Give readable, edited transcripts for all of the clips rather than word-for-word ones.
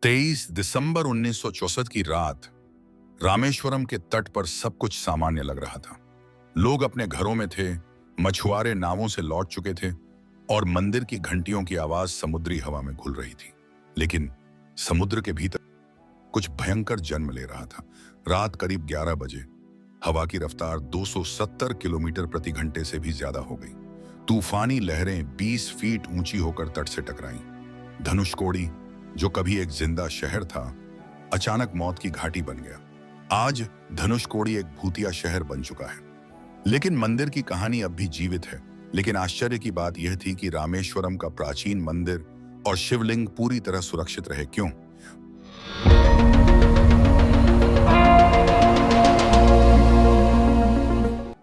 23 दिसंबर 1964 की रात रामेश्वरम के तट पर सब कुछ सामान्य लग रहा था। लोग अपने घरों में थे, मछुआरे नावों से लौट चुके थे और मंदिर की घंटियों की आवाज समुद्री हवा में घुल रही थी। लेकिन समुद्र के भीतर कुछ भयंकर जन्म ले रहा था। रात करीब 11 बजे हवा की रफ्तार 270 किलोमीटर प्रति घंटे से भी ज्यादा हो गई। तूफानी लहरें 20 फीट ऊंची होकर तट से टकराईं। धनुषकोडी, जो कभी एक जिंदा शहर था, अचानक मौत की घाटी बन गया। आज धनुषकोडी एक भूतिया शहर बन चुका है। लेकिन मंदिर की कहानी अब भी जीवित है। लेकिन आश्चर्य की बात यह थी कि रामेश्वरम का प्राचीन मंदिर और शिवलिंग पूरी तरह सुरक्षित रहे। क्यों?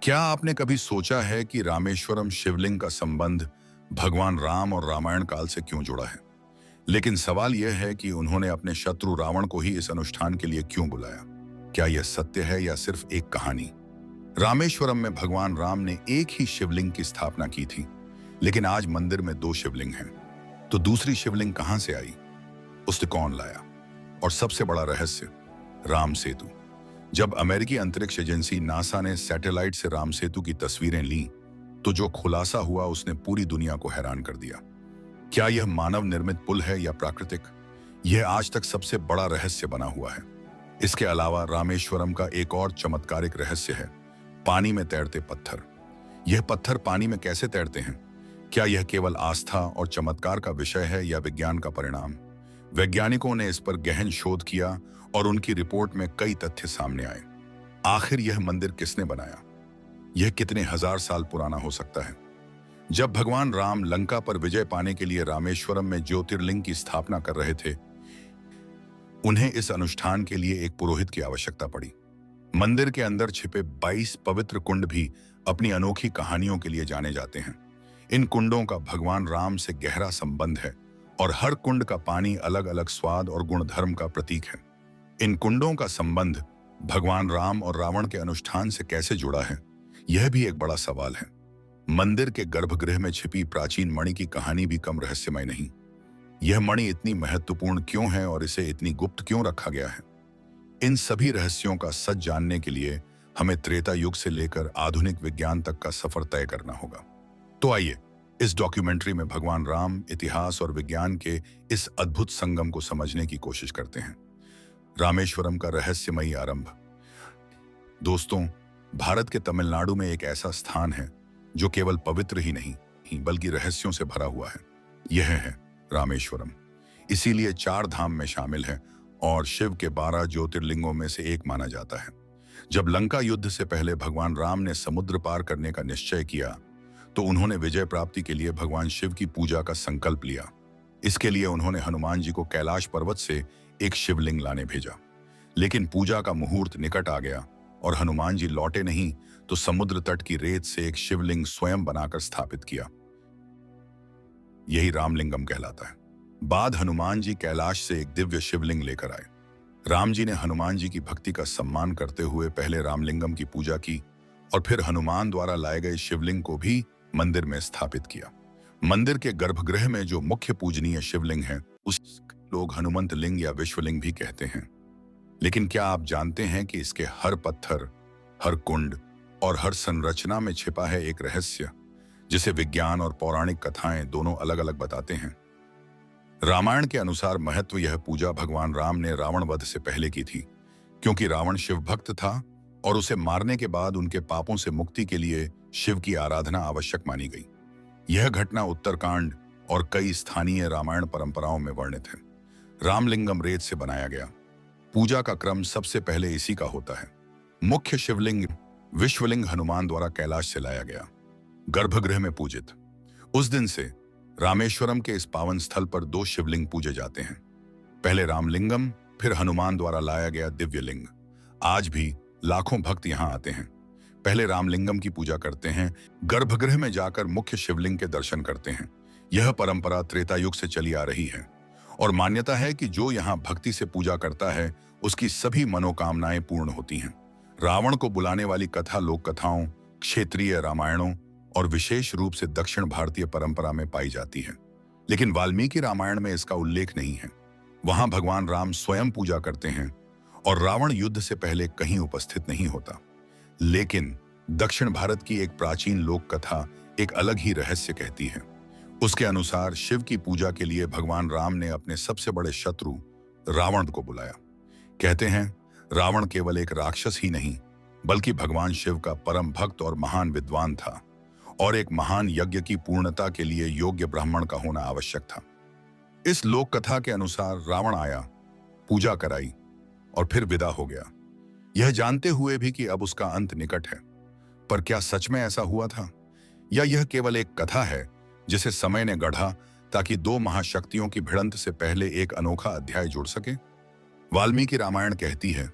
क्या आपने कभी सोचा है कि रामेश्वरम शिवलिंग का संबंध भगवान राम और रामायण काल से क्यों जुड़ा है? लेकिन सवाल यह है कि उन्होंने अपने शत्रु रावण को ही इस अनुष्ठान के लिए क्यों बुलाया? क्या यह सत्य है या सिर्फ एक कहानी? रामेश्वरम में भगवान राम ने एक ही शिवलिंग की स्थापना की थी, लेकिन आज मंदिर में 2 शिवलिंग हैं। तो दूसरी शिवलिंग कहां से आई? उसे कौन लाया? और सबसे बड़ा रहस्य, राम सेतु। जब अमेरिकी अंतरिक्ष एजेंसी नासा ने सैटेलाइट से राम सेतु की तस्वीरें लीं, तो जो खुलासा हुआ उसने पूरी दुनिया को हैरान कर दिया। क्या यह मानव निर्मित पुल है या प्राकृतिक? यह आज तक सबसे बड़ा रहस्य बना हुआ है। इसके अलावा रामेश्वरम का एक और चमत्कारिक रहस्य है, पानी में तैरते पत्थर। यह पत्थर पानी में कैसे तैरते हैं? क्या यह केवल आस्था और चमत्कार का विषय है या विज्ञान का परिणाम? वैज्ञानिकों ने इस पर गहन शोध किया और उनकी रिपोर्ट में कई तथ्य सामने आए। आखिर यह मंदिर किसने बनाया? यह कितने हजार साल पुराना हो सकता है? जब भगवान राम लंका पर विजय पाने के लिए रामेश्वरम में ज्योतिर्लिंग की स्थापना कर रहे थे, उन्हें इस अनुष्ठान के लिए एक पुरोहित की आवश्यकता पड़ी। मंदिर के अंदर छिपे 22 पवित्र कुंड भी अपनी अनोखी कहानियों के लिए जाने जाते हैं। इन कुंडों का भगवान राम से गहरा संबंध है और हर कुंड का पानी अलग अलग स्वाद और गुणधर्म का प्रतीक है। इन कुंडों का संबंध भगवान राम और रावण के अनुष्ठान से कैसे जुड़ा है, यह भी एक बड़ा सवाल है। मंदिर के गर्भगृह में छिपी प्राचीन मणि की कहानी भी कम रहस्यमय नहीं। यह मणि इतनी महत्वपूर्ण क्यों है और इसे इतनी गुप्त क्यों रखा गया है? इन सभी रहस्यों का सच जानने के लिए हमें त्रेता युग से लेकर आधुनिक विज्ञान तक का सफर तय करना होगा। तो आइए इस डॉक्यूमेंट्री में भगवान राम, इतिहास और विज्ञान के इस अद्भुत संगम को समझने की कोशिश करते हैं। रामेश्वरम का रहस्यमयी आरंभ। दोस्तों, भारत के तमिलनाडु में एक ऐसा स्थान है जो केवल पवित्र ही नहीं बल्कि रहस्यों से भरा हुआ है। यह है रामेश्वरम। इसीलिए 4 धाम में शामिल है और शिव के 12 ज्योतिर्लिंगों में से एक माना जाता है। जब लंका युद्ध से पहले भगवान राम ने समुद्र पार करने का निश्चय किया, तो उन्होंने विजय प्राप्ति के लिए भगवान शिव की पूजा का संकल्प लिया। इसके लिए उन्होंने हनुमान जी को कैलाश पर्वत से एक शिवलिंग लाने भेजा। लेकिन पूजा का मुहूर्त निकट आ गया और हनुमान जी लौटे नहीं, तो समुद्र तट की रेत से एक शिवलिंग स्वयं बनाकर स्थापित किया। यही रामलिंगम कहलाता है। बाद हनुमान जी कैलाश से एक दिव्य शिवलिंग लेकर आए। राम जी ने हनुमान जी की भक्ति का सम्मान करते हुए पहले रामलिंगम की पूजा की और फिर हनुमान द्वारा लाए गए शिवलिंग को भी मंदिर में स्थापित किया। मंदिर के गर्भगृह में जो मुख्य पूजनीय शिवलिंग है, उस लोग हनुमंत लिंग या विश्वलिंग भी कहते हैं। लेकिन क्या आप जानते हैं कि इसके हर पत्थर, हर कुंड और हर संरचना में छिपा है एक रहस्य, जिसे विज्ञान और पौराणिक कथाएं दोनों अलग अलग बताते हैं। रामायण के अनुसार महत्व यह पूजा भगवान राम ने रावण वध से पहले की थी, क्योंकि रावण शिव भक्त था और उसे मारने के बाद उनके पापों से मुक्ति के लिए शिव की आराधना आवश्यक मानी गई। यह घटना उत्तरकांड और कई स्थानीय रामायण परंपराओं में वर्णित है। रामलिंगम रेत से बनाया गया। पूजा का क्रम सबसे पहले इसी का होता है। मुख्य शिवलिंग विश्वलिंग हनुमान द्वारा कैलाश से लाया गया, गर्भगृह में पूजित। उस दिन से रामेश्वरम के इस पावन स्थल पर 2 शिवलिंग पूजे जाते हैं। पहले रामलिंगम, फिर हनुमान द्वारा लाया गया दिव्य लिंग। आज भी लाखों भक्त यहाँ आते हैं, पहले रामलिंगम की पूजा करते हैं, गर्भगृह में जाकर मुख्य शिवलिंग के दर्शन करते हैं। यह परंपरा त्रेता युग से चली आ रही है और मान्यता है कि जो यहाँ भक्ति से पूजा करता है, उसकी सभी मनोकामनाएं पूर्ण होती हैं। रावण को बुलाने वाली कथा लोक कथाओं, क्षेत्रीय रामायणों और विशेष रूप से दक्षिण भारतीय परंपरा में पाई जाती है, लेकिन वाल्मीकि रामायण में इसका उल्लेख नहीं है। वहां भगवान राम स्वयं पूजा करते हैं और रावण युद्ध से पहले कहीं उपस्थित नहीं होता। लेकिन दक्षिण भारत की एक प्राचीन लोक कथा एक अलग ही रहस्य कहती है। उसके अनुसार शिव की पूजा के लिए भगवान राम ने अपने सबसे बड़े शत्रु रावण को बुलाया। कहते हैं रावण केवल एक राक्षस ही नहीं बल्कि भगवान शिव का परम भक्त और महान विद्वान था और एक महान यज्ञ की पूर्णता के लिए योग्य ब्राह्मण का होना आवश्यक था। इस लोक कथा के अनुसार रावण आया, पूजा कराई और फिर विदा हो गया, यह जानते हुए भी कि अब उसका अंत निकट है। पर क्या सच में ऐसा हुआ था या यह केवल एक कथा है जिसे समय ने गढ़ा ताकि दो महाशक्तियों की भिड़ंत से पहले एक अनोखा अध्याय जुड़ सके? वाल्मीकि रामायण कहती है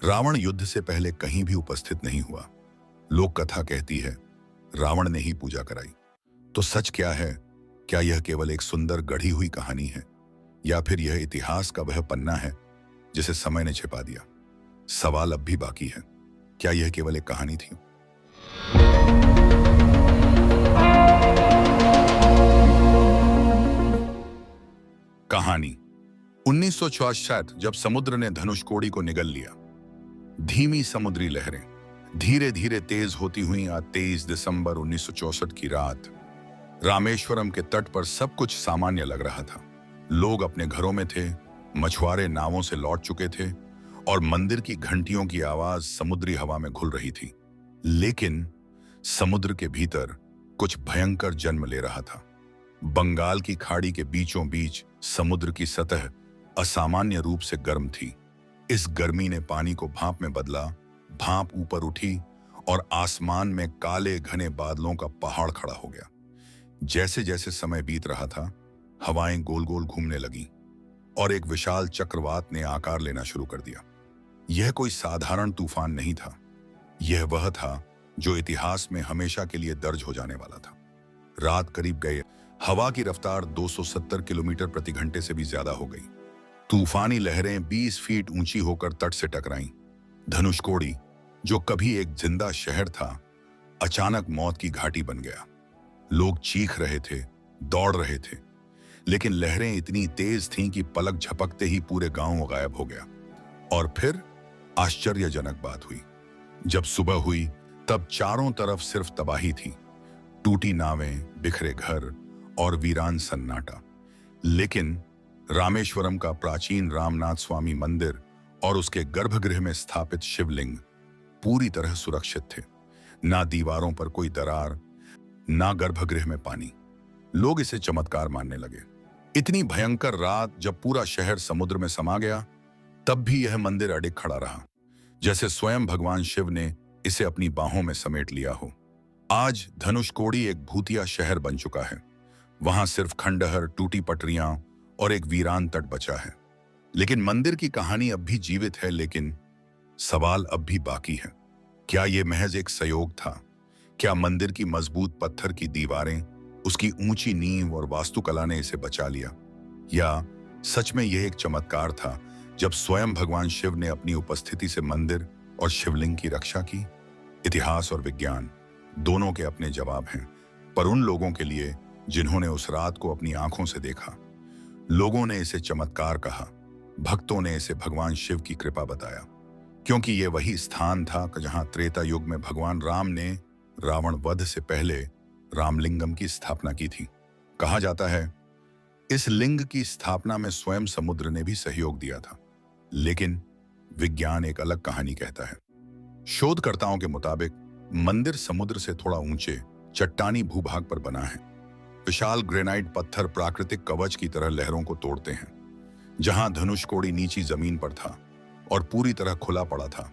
रावण युद्ध से पहले कहीं भी उपस्थित नहीं हुआ। लोक कथा कहती है रावण ने ही पूजा कराई। तो सच क्या है? क्या यह केवल एक सुंदर गढ़ी हुई कहानी है या फिर यह इतिहास का वह पन्ना है जिसे समय ने छिपा दिया? सवाल अब भी बाकी है, क्या यह केवल एक कहानी थी? कहानी 1966 जब समुद्र ने धनुषकोडी को निगल लिया। धीमी समुद्री लहरें धीरे धीरे तेज होती हुई आज 23 दिसंबर 1964 की रात रामेश्वरम के तट पर सब कुछ सामान्य लग रहा था। लोग अपने घरों में थे, मछुआरे नावों से लौट चुके थे और मंदिर की घंटियों की आवाज समुद्री हवा में घुल रही थी। लेकिन समुद्र के भीतर कुछ भयंकर जन्म ले रहा था। बंगाल की खाड़ी के बीचों बीच समुद्र की सतह असामान्य रूप से गर्म थी। इस गर्मी ने पानी को भाप में बदला, भाप ऊपर उठी और आसमान में काले घने बादलों का पहाड़ खड़ा हो गया। जैसे जैसे समय बीत रहा था, हवाएं गोल गोल घूमने लगीं और एक विशाल चक्रवात ने आकार लेना शुरू कर दिया। यह कोई साधारण तूफान नहीं था, यह वह था जो इतिहास में हमेशा के लिए दर्ज हो जाने वाला था। रात करीब गए, हवा की रफ्तार 270 किलोमीटर प्रति घंटे से भी ज्यादा हो गई। तूफानी लहरें 20 फीट ऊंची होकर तट से टकराईं। धनुषकोडी, जो कभी एक जिंदा शहर था, अचानक मौत की घाटी बन गया। लोग चीख रहे थे, दौड़ रहे थे, लेकिन लहरें इतनी तेज थीं कि पलक झपकते ही पूरे गांव गायब हो गया। और फिर आश्चर्यजनक बात हुई। जब सुबह हुई तब चारों तरफ सिर्फ तबाही थी, टूटी नावें, बिखरे घर और वीरान सन्नाटा। लेकिन रामेश्वरम का प्राचीन रामनाथ स्वामी मंदिर और उसके गर्भगृह में स्थापित शिवलिंग पूरी तरह सुरक्षित थे। ना दीवारों पर कोई दरार, ना गर्भगृह में पानी। लोग इसे चमत्कार मानने लगे। इतनी भयंकर रात जब पूरा शहर समुद्र में समा गया, तब भी यह मंदिर अडिग खड़ा रहा, जैसे स्वयं भगवान शिव ने इसे अपनी बाहों में समेट लिया हो। आज धनुषकोडी एक भूतिया शहर बन चुका है। वहां सिर्फ खंडहर, टूटी पटरियां और एक वीरान तट बचा है। लेकिन मंदिर की कहानी अब भी जीवित है। लेकिन सवाल अब भी बाकी है, क्या यह महज एक संयोग था? क्या मंदिर की मजबूत पत्थर की दीवारें, उसकी ऊंची नींव और वास्तुकला ने इसे बचा लिया? या सच में यह एक चमत्कार था जब स्वयं भगवान शिव ने अपनी उपस्थिति से मंदिर और शिवलिंग की रक्षा की? इतिहास और विज्ञान दोनों के अपने जवाब हैं, पर उन लोगों के लिए जिन्होंने उस रात को अपनी आंखों से देखा, लोगों ने इसे चमत्कार कहा, भक्तों ने इसे भगवान शिव की कृपा बताया, क्योंकि यह वही स्थान था जहां त्रेता युग में भगवान राम ने रावण वध से पहले रामलिंगम की स्थापना की थी। कहा जाता है इस लिंग की स्थापना में स्वयं समुद्र ने भी सहयोग दिया था। लेकिन विज्ञान एक अलग कहानी कहता है। शोधकर्ताओं के मुताबिक मंदिर समुद्र से थोड़ा ऊंचे चट्टानी भूभाग पर बना है। विशाल ग्रेनाइट पत्थर प्राकृतिक कवच की तरह लहरों को तोड़ते हैं। जहां धनुषकोडी नीची जमीन पर था और पूरी तरह खुला पड़ा था,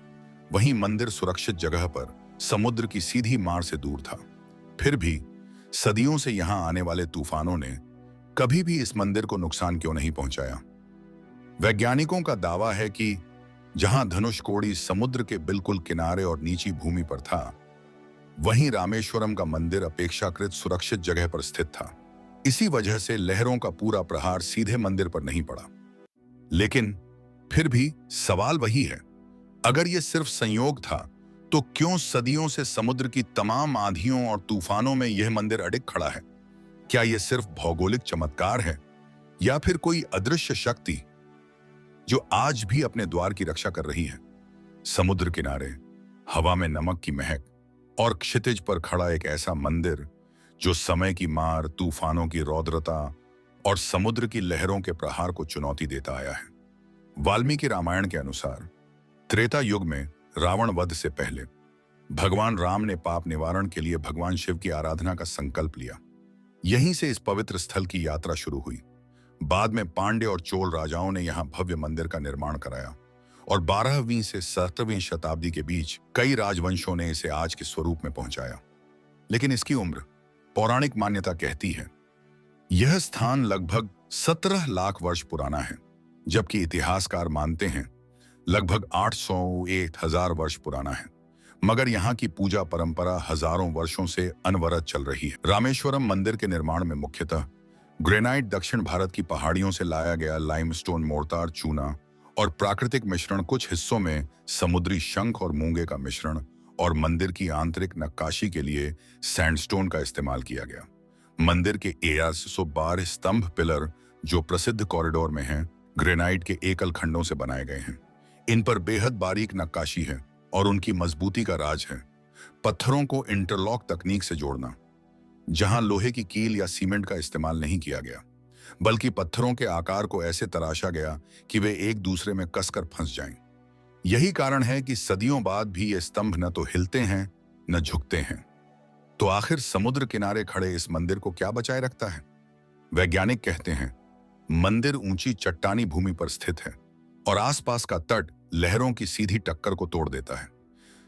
वहीं मंदिर सुरक्षित जगह पर समुद्र की सीधी मार से दूर था। फिर भी सदियों से यहां आने वाले तूफानों ने कभी भी इस मंदिर को नुकसान क्यों नहीं पहुंचाया? वैज्ञानिकों का दावा है कि जहां धनुषकोडी समुद्र के बिल्कुल किनारे और नीची भूमि पर था, वहीं रामेश्वरम का मंदिर अपेक्षाकृत सुरक्षित जगह पर स्थित था। इसी वजह से लहरों का पूरा प्रहार सीधे मंदिर पर नहीं पड़ा। लेकिन फिर भी सवाल वही है, अगर यह सिर्फ संयोग था तो क्यों सदियों से समुद्र की तमाम आंधियों और तूफानों में यह मंदिर अडिग खड़ा है? क्या यह सिर्फ भौगोलिक चमत्कार है या फिर कोई अदृश्य शक्ति जो आज भी अपने द्वार की रक्षा कर रही है। समुद्र किनारे हवा में नमक की महक और क्षितिज पर खड़ा एक ऐसा मंदिर जो समय की मार, तूफानों की रौद्रता और समुद्र की लहरों के प्रहार को चुनौती देता आया है। वाल्मीकि रामायण के अनुसार त्रेता युग में रावण वध से पहले भगवान राम ने पाप निवारण के लिए भगवान शिव की आराधना का संकल्प लिया। यहीं से इस पवित्र स्थल की यात्रा शुरू हुई। बाद में पांड्य और चोल राजाओं ने यहाँ भव्य मंदिर का निर्माण कराया और 12वीं से 17वीं शताब्दी के बीच कई राजवंशों ने इसे आज के स्वरूप में पहुंचाया। लेकिन इसकी उम्र पौराणिक मान्यता कहती है यह स्थान लगभग 17 लाख वर्ष पुराना है, जबकि इतिहासकार मानते हैं लगभग 800-1000 वर्ष पुराना है। मगर यहाँ की पूजा परंपरा हजारों वर्षों से अनवरत चल रही है। रामेश्वरम मंदिर के निर्माण में मुख्यतः ग्रेनाइट, दक्षिण भारत की पहाड़ियों से लाया गया लाइमस्टोन, मोर्टार, चूना और प्राकृतिक मिश्रण, कुछ हिस्सों में समुद्री शंख और मूंगे का मिश्रण और मंदिर की आंतरिक नक्काशी के लिए सैंडस्टोन का इस्तेमाल किया गया। मंदिर के 112 स्तंभ पिलर जो प्रसिद्ध कॉरिडोर में हैं, ग्रेनाइट के एकल खंडों से बनाए गए हैं। इन पर बेहद बारीक नक्काशी है और उनकी मजबूती का राज है पत्थरों को इंटरलॉक तकनीक से जोड़ना, जहां लोहे की कील या सीमेंट का इस्तेमाल नहीं किया गया, बल्कि पत्थरों के आकार को ऐसे तराशा गया कि वे एक दूसरे में कसकर फंस जाएं। यही कारण है कि सदियों बाद भी ये स्तंभ न तो हिलते हैं न झुकते हैं। तो आखिर समुद्र किनारे खड़े इस मंदिर को क्या बचाए रखता है? वैज्ञानिक कहते हैं मंदिर ऊंची चट्टानी भूमि पर स्थित है और आसपास का तट लहरों की सीधी टक्कर को तोड़ देता है।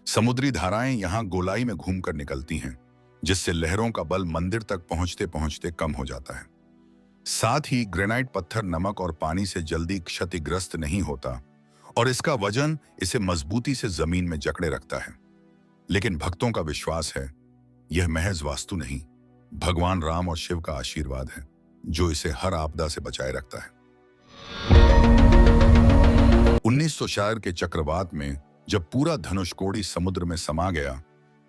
समुद्री धाराएं यहां गोलाई में घूमकर निकलती हैं, जिससे लहरों का बल मंदिर तक पहुंचते पहुंचते कम हो जाता है। साथ ही ग्रेनाइट पत्थर नमक और पानी से जल्दी क्षतिग्रस्त नहीं होता और इसका वजन इसे मजबूती से जमीन में जकड़े रखता है। लेकिन भक्तों का विश्वास है यह महज वास्तु नहीं, भगवान राम और शिव का आशीर्वाद है जो इसे हर आपदा से बचाए रखता है। 1900 के चक्रवात में जब पूरा धनुषकोडी समुद्र में समा गया,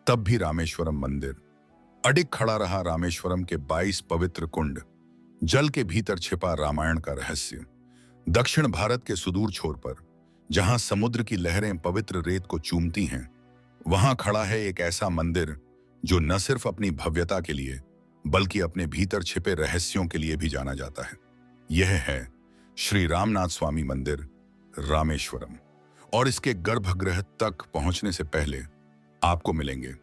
तब भी रामेश्वरम मंदिर अडिग खड़ा रहा। रामेश्वरम के 22 पवित्र कुंड, जल के भीतर छिपा रामायण का रहस्य। दक्षिण भारत के सुदूर छोर पर, जहां समुद्र की लहरें पवित्र रेत को चूमती हैं, वहां खड़ा है एक ऐसा मंदिर जो न सिर्फ अपनी भव्यता के लिए बल्कि अपने भीतर छिपे रहस्यों के लिए भी जाना जाता है। यह है श्री रामनाथ स्वामी मंदिर, रामेश्वरम। और इसके गर्भगृह तक पहुंचने से पहले आपको मिलेंगे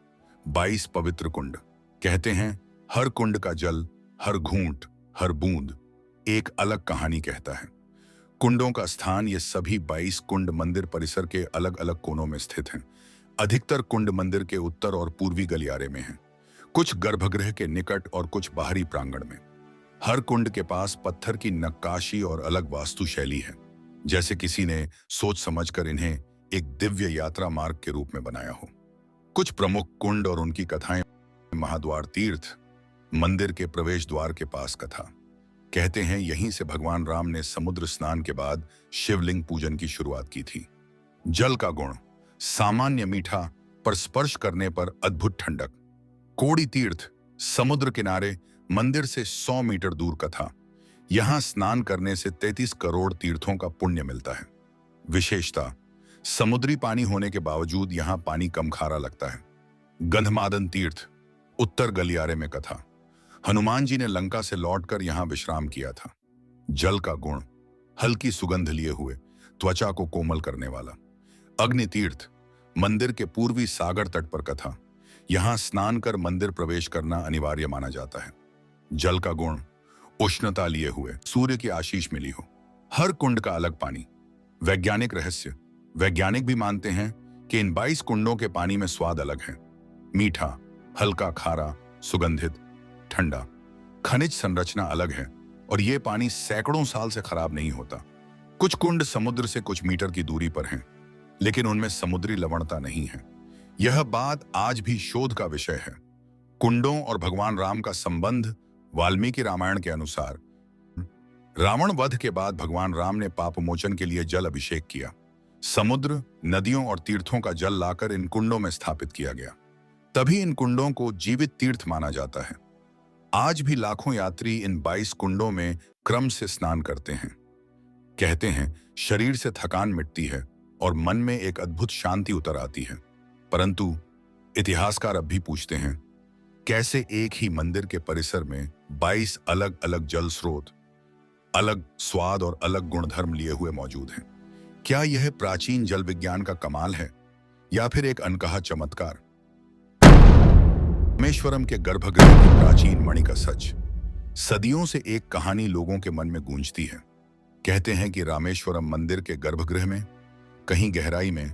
22 पवित्र कुंड। कहते हैं हर कुंड का जल, हर घूंट, हर बूंद एक अलग कहानी कहता है। कुंडों का स्थान, ये सभी 22 कुंड मंदिर परिसर के अलग अलग कोनों में स्थित हैं। अधिकतर कुंड मंदिर के उत्तर और पूर्वी गलियारे में हैं, कुछ गर्भगृह के निकट और कुछ बाहरी प्रांगण में। हर कुंड के पास पत्थर की नक्काशी और अलग वास्तुशैली है, जैसे किसी ने सोच समझकर इन्हें एक दिव्य यात्रा मार्ग के रूप में बनाया हो। कुछ प्रमुख कुंड और उनकी कथाएं। महाद्वार तीर्थ, मंदिर के प्रवेश द्वार के पास कथा। कहते हैं यहीं से भगवान राम ने समुद्र स्नान के बाद शिवलिंग पूजन की शुरुआत की थी। जल का गुण, सामान्य मीठा पर स्पर्श करने पर अद्भुत ठंडक। कोड़ी तीर्थ, समुद्र किनारे मंदिर से 100 मीटर दूर कथा। यहां स्नान करने से 33 करोड़ तीर्थों का पुण्य मिलता है। विशेषता, समुद्री पानी होने के बावजूद यहां पानी कम खारा लगता है। गंधमादन तीर्थ, उत्तर गलियारे में कथा। हनुमान जी ने लंका से लौटकर यहां विश्राम किया था। जल का गुण, हल्की सुगंध लिए हुए, त्वचा को कोमल करने वाला। अग्नि तीर्थ, मंदिर के पूर्वी सागर तट पर कथा। यहां स्नान कर मंदिर प्रवेश करना अनिवार्य माना जाता है। जल का गुण, उष्णता लिए हुए, सूर्य की आशीष मिली हो। हर कुंड का अलग पानी। वैज्ञानिक रहस्य, वैज्ञानिक भी मानते हैं कि इन 22 कुंडों के पानी में स्वाद अलग है। मीठा, हल्का खारा, सुगंधित, ठंडा। खनिज संरचना अलग है और यह पानी सैकड़ों साल से खराब नहीं होता। कुछ कुंड समुद्र से कुछ मीटर की दूरी पर हैं, लेकिन उनमें समुद्री लवणता नहीं है। यह बात आज भी शोध का विषय है। कुंडों और भगवान राम का संबंध। वाल्मीकि रामायण के अनुसार रावण वध के बाद भगवान राम ने पाप मोचन के लिए जल अभिषेक किया। समुद्र, नदियों और तीर्थों का जल लाकर इन कुंडों में स्थापित किया गया। तभी इन कुंडों को जीवित तीर्थ माना जाता है। आज भी लाखों यात्री इन 22 कुंडों में क्रम से स्नान करते हैं। कहते हैं शरीर से थकान मिटती है और मन में एक अद्भुत शांति उतर आती है। परंतु इतिहासकार अब भी पूछते हैं, कैसे एक ही मंदिर के परिसर में 22 अलग अलग जल स्रोत, अलग स्वाद और अलग गुणधर्म लिए हुए मौजूद हैं? क्या यह प्राचीन जल विज्ञान का कमाल है या फिर एक अनकहा चमत्कार? रामेश्वरम के गर्भगृह की प्राचीन मणि का सच। सदियों से एक कहानी लोगों के मन में गूंजती है। कहते हैं कि रामेश्वरम मंदिर के गर्भगृह में कहीं गहराई में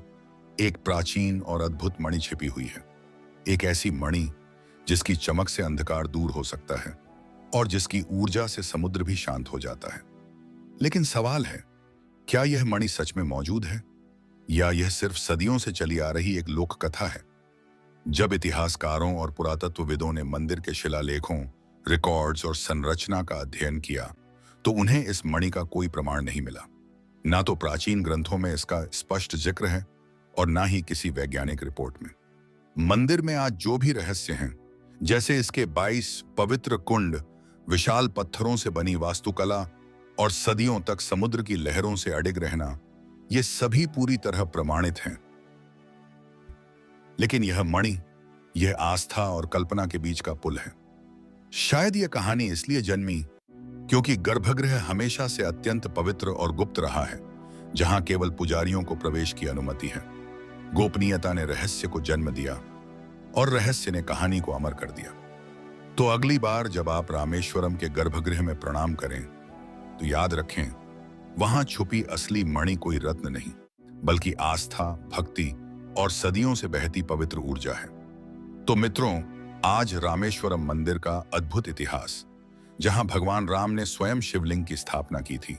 एक प्राचीन और अद्भुत मणि छिपी हुई है। एक ऐसी मणि जिसकी चमक से अंधकार दूर हो सकता है और जिसकी ऊर्जा से समुद्र भी शांत हो जाता है। लेकिन सवाल है, क्या यह मणि सच में मौजूद है या यह सिर्फ सदियों से चली आ रही एक लोक कथा है? जब इतिहासकारों और पुरातत्वविदों ने मंदिर के शिलालेखों, रिकॉर्ड्स और संरचना का अध्ययन किया तो उन्हें इस मणि का कोई प्रमाण नहीं मिला। ना तो प्राचीन ग्रंथों में इसका स्पष्ट जिक्र है और ना ही किसी वैज्ञानिक रिपोर्ट में। मंदिर में आज जो भी रहस्य हैं, जैसे इसके 22 पवित्र कुंड, विशाल पत्थरों से बनी वास्तुकला और सदियों तक समुद्र की लहरों से अडिग रहना, ये सभी पूरी तरह प्रमाणित हैं। लेकिन यह मणि, यह आस्था और कल्पना के बीच का पुल है। शायद यह कहानी इसलिए जन्मी क्योंकि गर्भगृह हमेशा से अत्यंत पवित्र और गुप्त रहा है, जहां केवल पुजारियों को प्रवेश की अनुमति है। गोपनीयता ने रहस्य को जन्म दिया और रहस्य ने कहानी को अमर कर दिया। तो अगली बार जब आप रामेश्वरम के गर्भगृह में प्रणाम करें तो याद रखें, वहां छुपी असली मणि कोई रत्न नहीं, बल्कि आस्था, भक्ति और सदियों से बहती पवित्र ऊर्जा है। तो मित्रों, आज रामेश्वरम मंदिर का अद्भुत इतिहास, जहां भगवान राम ने स्वयं शिवलिंग की स्थापना की थी,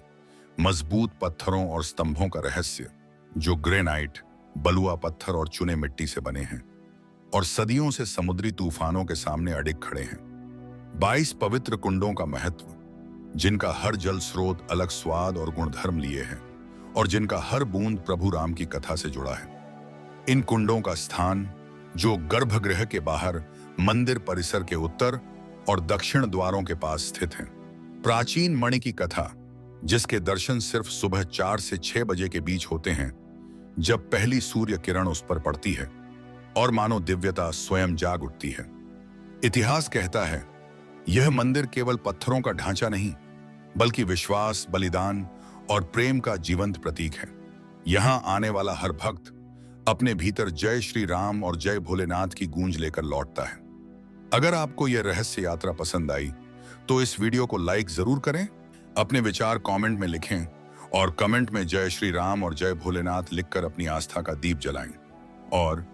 मजबूत पत्थरों और स्तंभों का रहस्य जो ग्रेनाइट, बलुआ पत्थर और चुने मिट्टी से बने हैं और सदियों से समुद्री तूफानों के सामने अडिग खड़े हैं। 22 पवित्र कुंडों का महत्व, जिनका हर जल स्रोत अलग स्वाद और गुणधर्म लिए हैं और जिनका हर बूंद प्रभु राम की कथा से जुड़ा है। इन कुंडों का स्थान, जो गर्भगृह के बाहर मंदिर परिसर के उत्तर और दक्षिण द्वारों के पास स्थित हैं। प्राचीन मणि की कथा, जिसके दर्शन सिर्फ सुबह 4 से 6 बजे के बीच होते हैं, जब पहली सूर्य किरण उस पर पड़ती है और मानो दिव्यता स्वयं जाग उठती है। इतिहास कहता है, यह मंदिर केवल पत्थरों का ढांचा नहीं, बल्कि विश्वास, बलिदान और प्रेम का जीवंत प्रतीक है। यहां आने वाला हर भक्त अपने भीतर जय श्री राम और जय भोलेनाथ की गूंज लेकर लौटता है। अगर आपको यह रहस्य यात्रा पसंद आई तो इस वीडियो को लाइक जरूर करें, अपने विचार कमेंट में लिखें और कमेंट में जय श्री राम और जय भोलेनाथ लिखकर अपनी आस्था का दीप जलाएं। और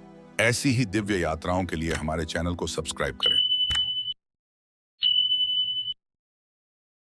ऐसी ही दिव्य यात्राओं के लिए हमारे चैनल को सब्सक्राइब करें।